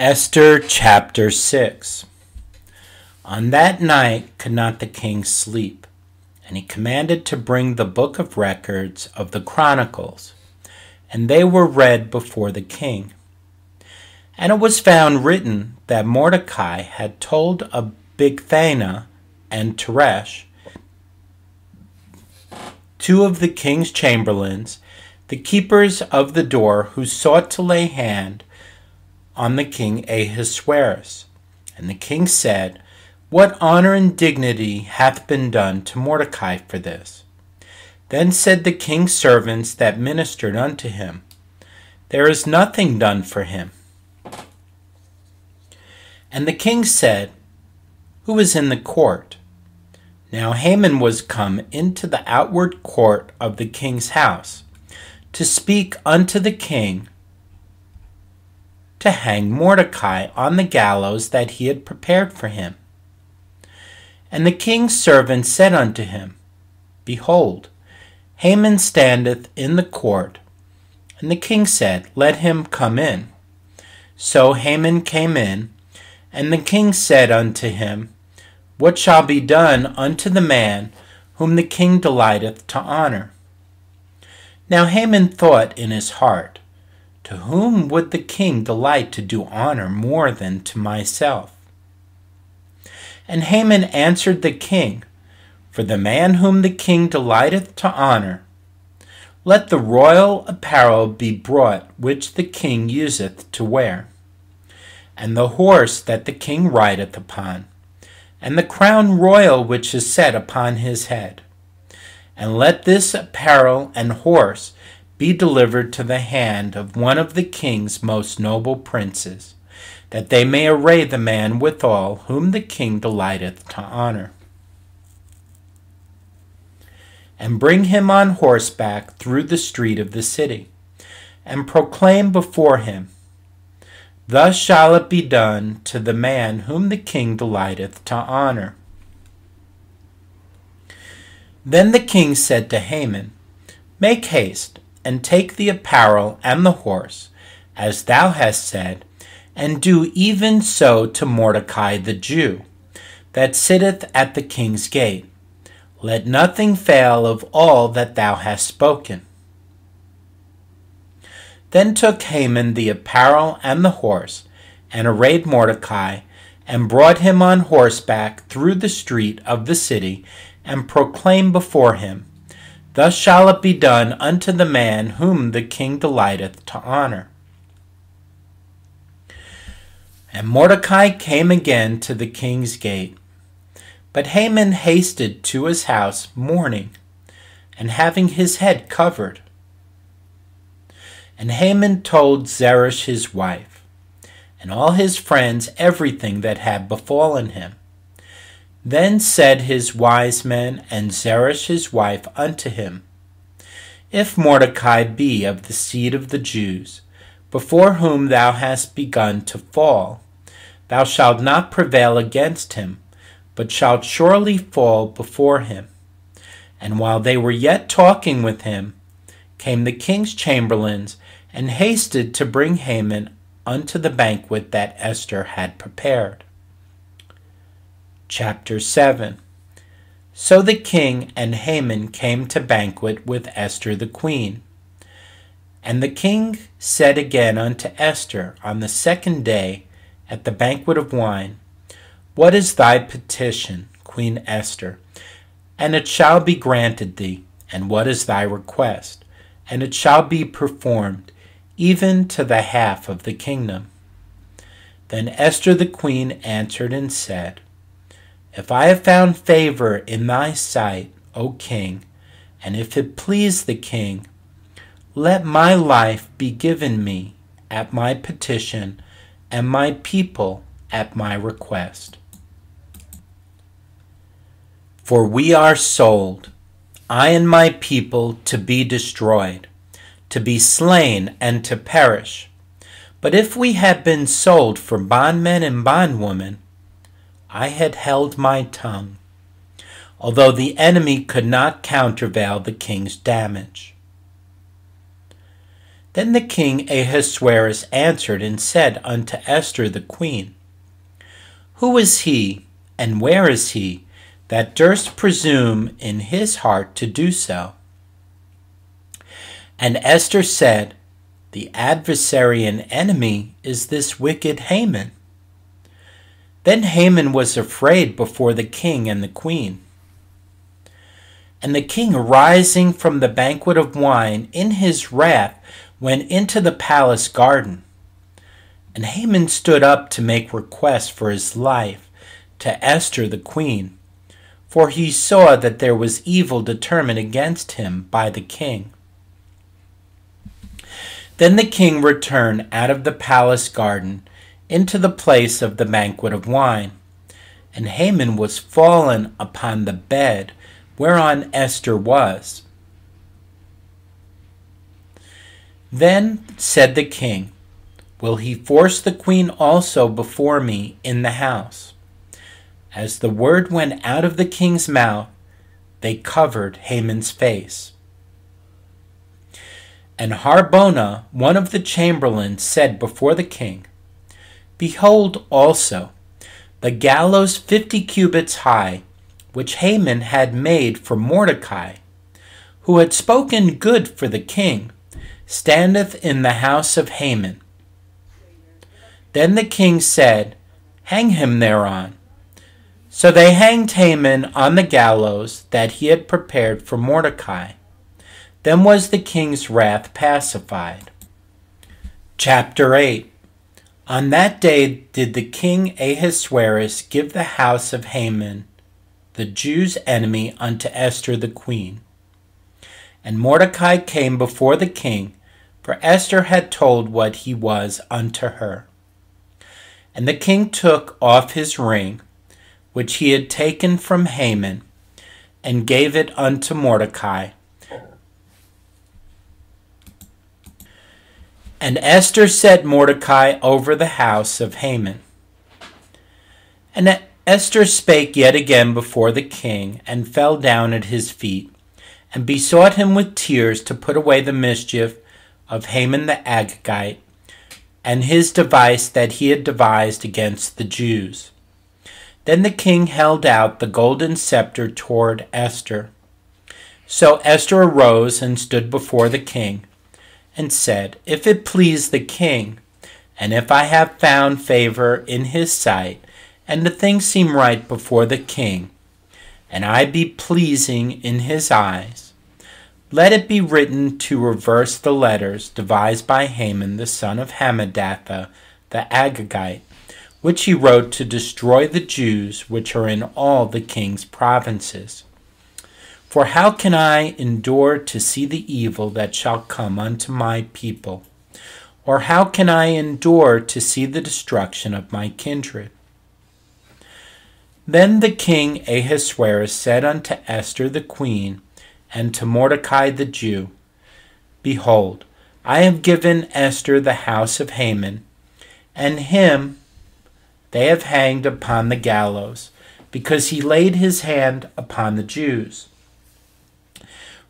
Esther chapter 6. On that night could not the king sleep, and he commanded to bring the book of records of the Chronicles, and they were read before the king. And it was found written that Mordecai had told of Bigthana and Teresh, two of the king's chamberlains, the keepers of the door, who sought to lay hand on the king Ahasuerus. And the king said, What honor and dignity hath been done to Mordecai for this? Then said the king's servants that ministered unto him, There is nothing done for him. And the king said, Who is in the court? Now Haman was come into the outward court of the king's house, to speak unto the king, to hang Mordecai on the gallows that he had prepared for him. And the king's servant said unto him, Behold, Haman standeth in the court. And the king said, Let him come in. So Haman came in, and the king said unto him, What shall be done unto the man whom the king delighteth to honor? Now Haman thought in his heart, To whom would the king delight to do honor more than to myself? And Haman answered the king, For the man whom the king delighteth to honor, let the royal apparel be brought which the king useth to wear, and the horse that the king rideth upon, and the crown royal which is set upon his head. And let this apparel and horse be delivered to the hand of one of the king's most noble princes, that they may array the man withal whom the king delighteth to honor, and bring him on horseback through the street of the city, and proclaim before him, Thus shall it be done to the man whom the king delighteth to honor. Then the king said to Haman, Make haste, and take the apparel and the horse, as thou hast said, and do even so to Mordecai the Jew, that sitteth at the king's gate. Let nothing fail of all that thou hast spoken. Then took Haman the apparel and the horse, and arrayed Mordecai, and brought him on horseback through the street of the city, and proclaimed before him, Thus shall it be done unto the man whom the king delighteth to honor. And Mordecai came again to the king's gate. But Haman hasted to his house mourning, and having his head covered. And Haman told Zeresh his wife, and all his friends everything that had befallen him. Then said his wise men and Zeresh his wife unto him, If Mordecai be of the seed of the Jews, before whom thou hast begun to fall, thou shalt not prevail against him, but shalt surely fall before him. And while they were yet talking with him, came the king's chamberlains, and hasted to bring Haman unto the banquet that Esther had prepared. Chapter 7. So the king and Haman came to banquet with Esther the queen. And the king said again unto Esther on the second day at the banquet of wine, What is thy petition, Queen Esther? And it shall be granted thee. And what is thy request? And it shall be performed, even to the half of the kingdom. Then Esther the queen answered and said, If I have found favor in thy sight, O king, and if it please the king, let my life be given me at my petition, and my people at my request. For we are sold, I and my people, to be destroyed, to be slain and to perish. But if we had been sold for bondmen and bondwomen, I had held my tongue, although the enemy could not countervail the king's damage. Then the king Ahasuerus answered and said unto Esther the queen, Who is he, and where is he, that durst presume in his heart to do so? And Esther said, The adversary and enemy is this wicked Haman. Then Haman was afraid before the king and the queen. And the king, rising from the banquet of wine in his wrath, went into the palace garden. And Haman stood up to make request for his life to Esther the queen, for he saw that there was evil determined against him by the king. Then the king returned out of the palace garden into the place of the banquet of wine, and Haman was fallen upon the bed whereon Esther was. Then said the king, Will he force the queen also before me in the house? As the word went out of the king's mouth, they covered Haman's face. And Harbona, one of the chamberlains, said before the king, Behold also, the gallows 50 cubits high, which Haman had made for Mordecai, who had spoken good for the king, standeth in the house of Haman. Then the king said, Hang him thereon. So they hanged Haman on the gallows that he had prepared for Mordecai. Then was the king's wrath pacified. Chapter 8. On that day did the king Ahasuerus give the house of Haman, the Jews' enemy, unto Esther the queen. And Mordecai came before the king, for Esther had told what he was unto her. And the king took off his ring, which he had taken from Haman, and gave it unto Mordecai. And Esther set Mordecai over the house of Haman. And Esther spake yet again before the king, and fell down at his feet, and besought him with tears to put away the mischief of Haman the Agagite, and his device that he had devised against the Jews. Then the king held out the golden scepter toward Esther. So Esther arose and stood before the king, and said, If it please the king, and if I have found favor in his sight, and the thing seem right before the king, and I be pleasing in his eyes, let it be written to reverse the letters devised by Haman the son of Hammedatha the Agagite, which he wrote to destroy the Jews which are in all the king's provinces. For how can I endure to see the evil that shall come unto my people? Or how can I endure to see the destruction of my kindred? Then the king Ahasuerus said unto Esther the queen, and to Mordecai the Jew, Behold, I have given Esther the house of Haman, and him they have hanged upon the gallows, because he laid his hand upon the Jews.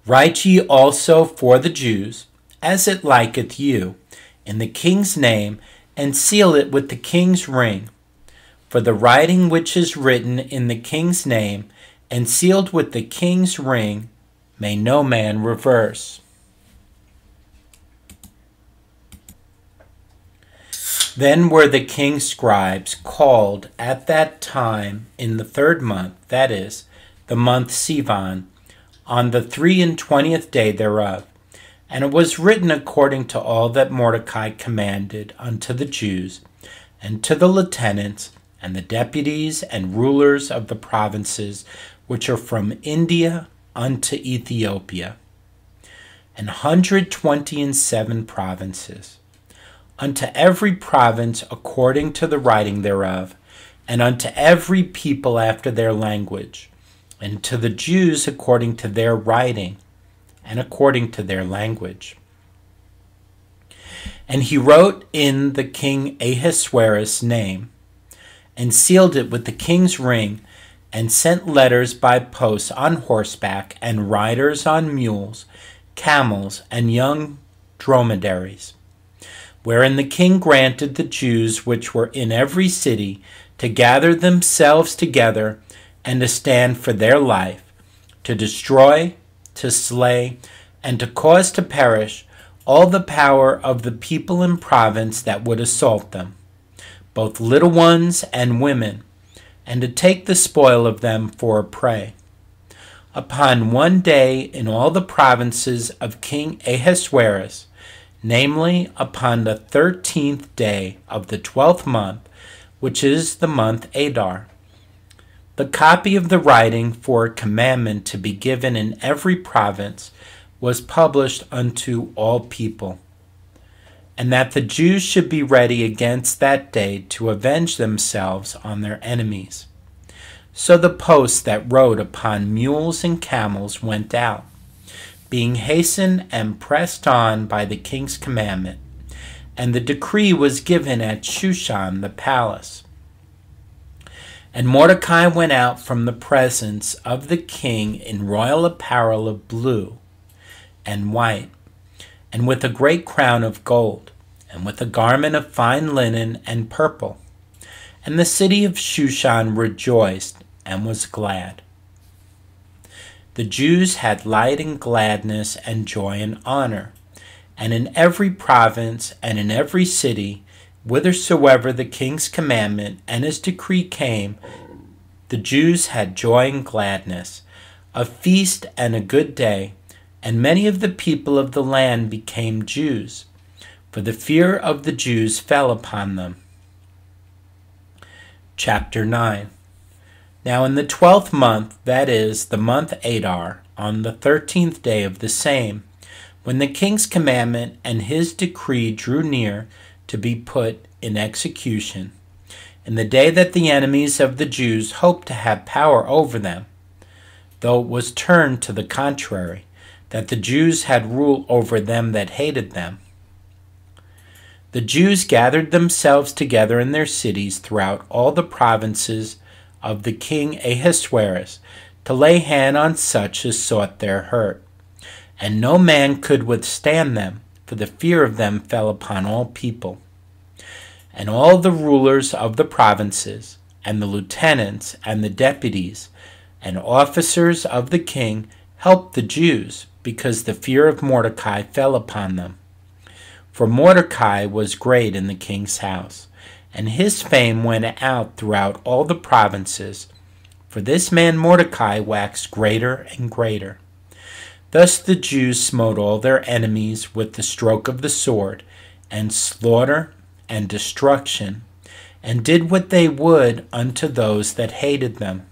Write ye also for the Jews, as it liketh you, in the king's name, and seal it with the king's ring. For the writing which is written in the king's name, and sealed with the king's ring, may no man reverse. Then were the king's scribes called at that time in the 3rd month, that is, the month Sivan, on the 23 day thereof. And it was written according to all that Mordecai commanded unto the Jews, and to the lieutenants, and the deputies and rulers of the provinces which are from India unto Ethiopia, 127 provinces, unto every province according to the writing thereof, and unto every people after their language, and to the Jews according to their writing, and according to their language. And he wrote in the king Ahasuerus' name, and sealed it with the king's ring, and sent letters by post on horseback, and riders on mules, camels, and young dromedaries, wherein the king granted the Jews which were in every city to gather themselves together and to stand for their life, to destroy, to slay, and to cause to perish all the power of the people and province that would assault them, both little ones and women, and to take the spoil of them for a prey. Upon one day in all the provinces of King Ahasuerus, namely upon the 13th day of the 12th month, which is the month Adar, the copy of the writing for a commandment to be given in every province was published unto all people, and that the Jews should be ready against that day to avenge themselves on their enemies. So the posts that rode upon mules and camels went out, being hastened and pressed on by the king's commandment, and the decree was given at Shushan the palace. And Mordecai went out from the presence of the king in royal apparel of blue and white, and with a great crown of gold, and with a garment of fine linen and purple. And the city of Shushan rejoiced and was glad. The Jews had light and gladness and joy and honor, and in every province and in every city, whithersoever the king's commandment and his decree came, the Jews had joy and gladness, a feast and a good day, and many of the people of the land became Jews, for the fear of the Jews fell upon them. Chapter 9. Now in the 12th month, that is, the month Adar, on the 13th day of the same, when the king's commandment and his decree drew near to be put in execution, in the day that the enemies of the Jews hoped to have power over them, though it was turned to the contrary, that the Jews had rule over them that hated them. The Jews gathered themselves together in their cities throughout all the provinces of the king Ahasuerus, to lay hand on such as sought their hurt. And no man could withstand them, for the fear of them fell upon all people. And all the rulers of the provinces, and the lieutenants, and the deputies, and officers of the king helped the Jews, because the fear of Mordecai fell upon them. For Mordecai was great in the king's house, and his fame went out throughout all the provinces, for this man Mordecai waxed greater and greater. Thus the Jews smote all their enemies with the stroke of the sword, and slaughter and destruction, and did what they would unto those that hated them.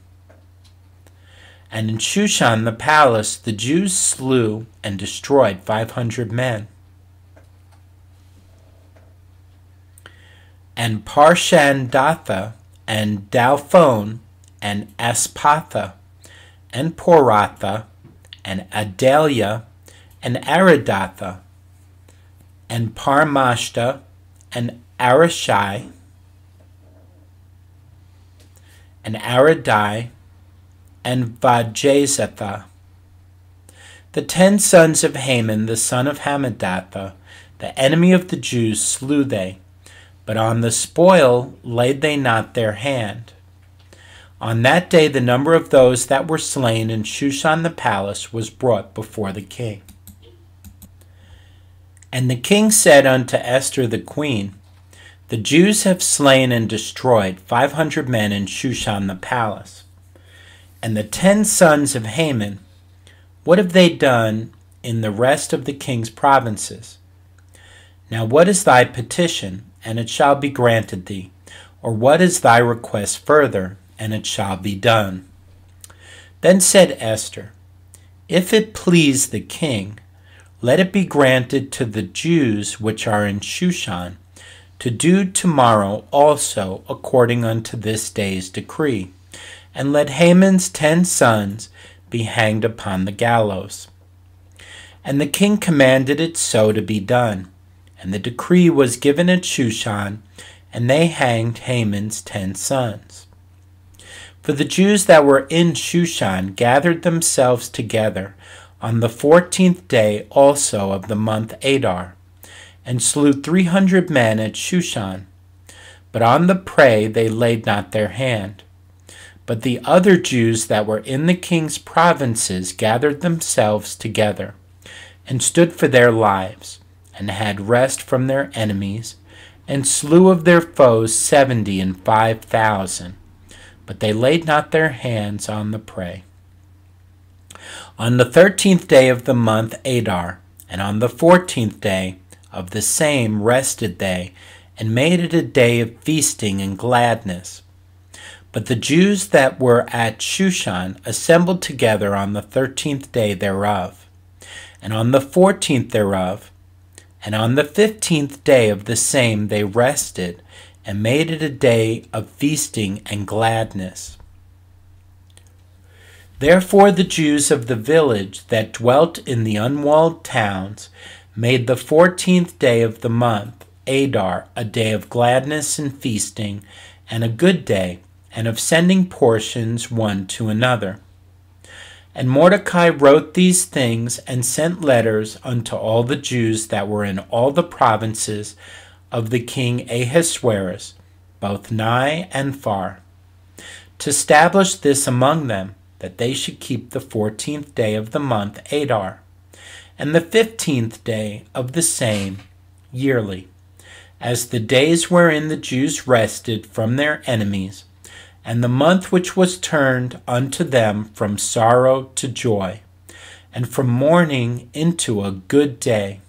And in Shushan the palace the Jews slew and destroyed 500 men. And Parshandatha, and Dalphon, and Aspatha, and Poratha, and Adalia, and Aridatha, and Parmashta, and Arishai, and Aradai, and Vajezatha. The 10 sons of Haman, the son of Hammedatha, the enemy of the Jews, slew they, but on the spoil laid they not their hand. On that day the number of those that were slain in Shushan the palace was brought before the king. And the king said unto Esther the queen, The Jews have slain and destroyed 500 men in Shushan the palace. And the 10 sons of Haman, what have they done in the rest of the king's provinces? Now what is thy petition, and it shall be granted thee? Or what is thy request further, and it shall be done? Then said Esther, If it please the king, let it be granted to the Jews which are in Shushan to do tomorrow also according unto this day's decree, and let Haman's 10 sons be hanged upon the gallows. And the king commanded it so to be done. And the decree was given at Shushan, and they hanged Haman's 10 sons. For the Jews that were in Shushan gathered themselves together on the 14th day also of the month Adar, and slew 300 men at Shushan. But on the prey they laid not their hand. But the other Jews that were in the king's provinces gathered themselves together, and stood for their lives, and had rest from their enemies, and slew of their foes 75,000. But they laid not their hands on the prey. On the 13th day of the month Adar, and on the 14th day of the same rested they, and made it a day of feasting and gladness. But the Jews that were at Shushan assembled together on the 13th day thereof, and on the 14th thereof, and on the 15th day of the same they rested, and made it a day of feasting and gladness. Therefore the Jews of the village that dwelt in the unwalled towns made the 14th day of the month Adar a day of gladness and feasting, and a good day, and of sending portions one to another. And Mordecai wrote these things and sent letters unto all the Jews that were in all the provinces of the king Ahasuerus, both nigh and far, to establish this among them, that they should keep the 14th day of the month Adar, and the 15th day of the same yearly, as the days wherein the Jews rested from their enemies, and the month which was turned unto them from sorrow to joy, and from mourning into a good day,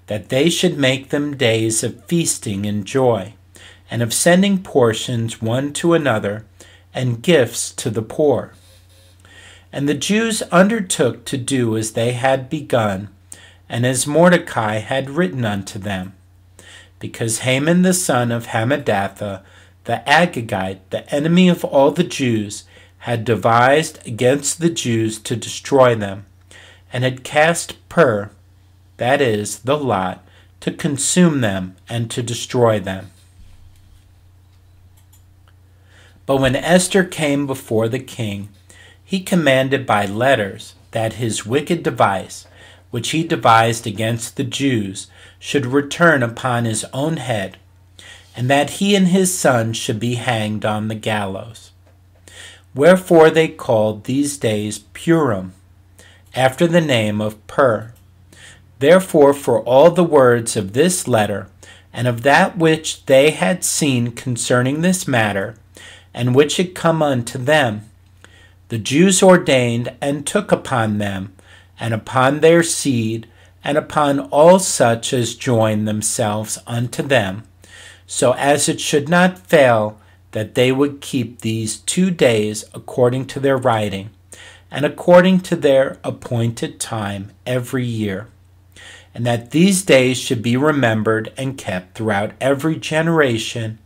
that they should make them days of feasting and joy, and of sending portions one to another, and gifts to the poor. And the Jews undertook to do as they had begun, and as Mordecai had written unto them, because Haman the son of Hammedatha, the Agagite, the enemy of all the Jews, had devised against the Jews to destroy them, and had cast pur, that is, the lot, to consume them and to destroy them. But when Esther came before the king, he commanded by letters that his wicked device, which he devised against the Jews, should return upon his own head, and that he and his sons should be hanged on the gallows. Wherefore they called these days Purim, after the name of Pur. Therefore for all the words of this letter, and of that which they had seen concerning this matter, and which had come unto them, the Jews ordained and took upon them, and upon their seed, and upon all such as joined themselves unto them, so as it should not fail that they would keep these 2 days according to their writing, and according to their appointed time every year, and that these days should be remembered and kept throughout every generation,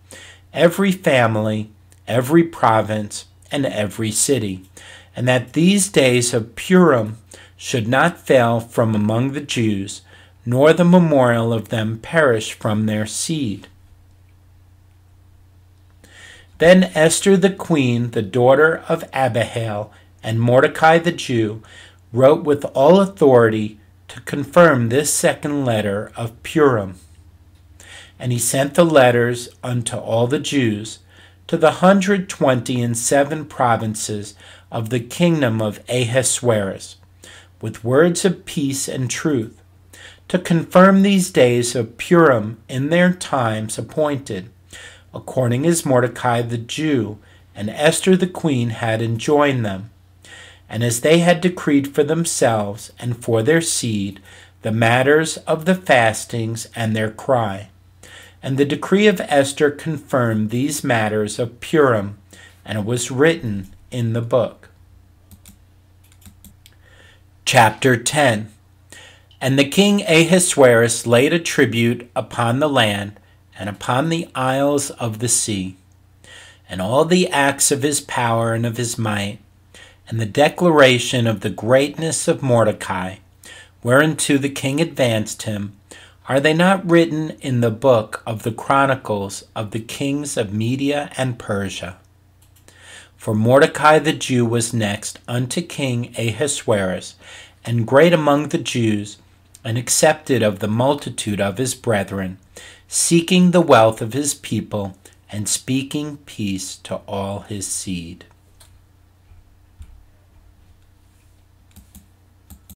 every family, every province, and every city, and that these days of Purim should not fail from among the Jews, nor the memorial of them perish from their seed. Then Esther the queen, the daughter of Abihail, and Mordecai the Jew, wrote with all authority to confirm this second letter of Purim. And he sent the letters unto all the Jews, to the 127 provinces of the kingdom of Ahasuerus, with words of peace and truth, to confirm these days of Purim in their times appointed, according as Mordecai the Jew and Esther the queen had enjoined them, and as they had decreed for themselves and for their seed the matters of the fastings and their cry. And the decree of Esther confirmed these matters of Purim, and it was written in the book. Chapter 10. And the king Ahasuerus laid a tribute upon the land and upon the isles of the sea, and all the acts of his power and of his might, and the declaration of the greatness of Mordecai, whereunto the king advanced him, are they not written in the book of the chronicles of the kings of Media and Persia? For Mordecai the Jew was next unto King Ahasuerus, and great among the Jews, and accepted of the multitude of his brethren, seeking the wealth of his people, and speaking peace to all his seed.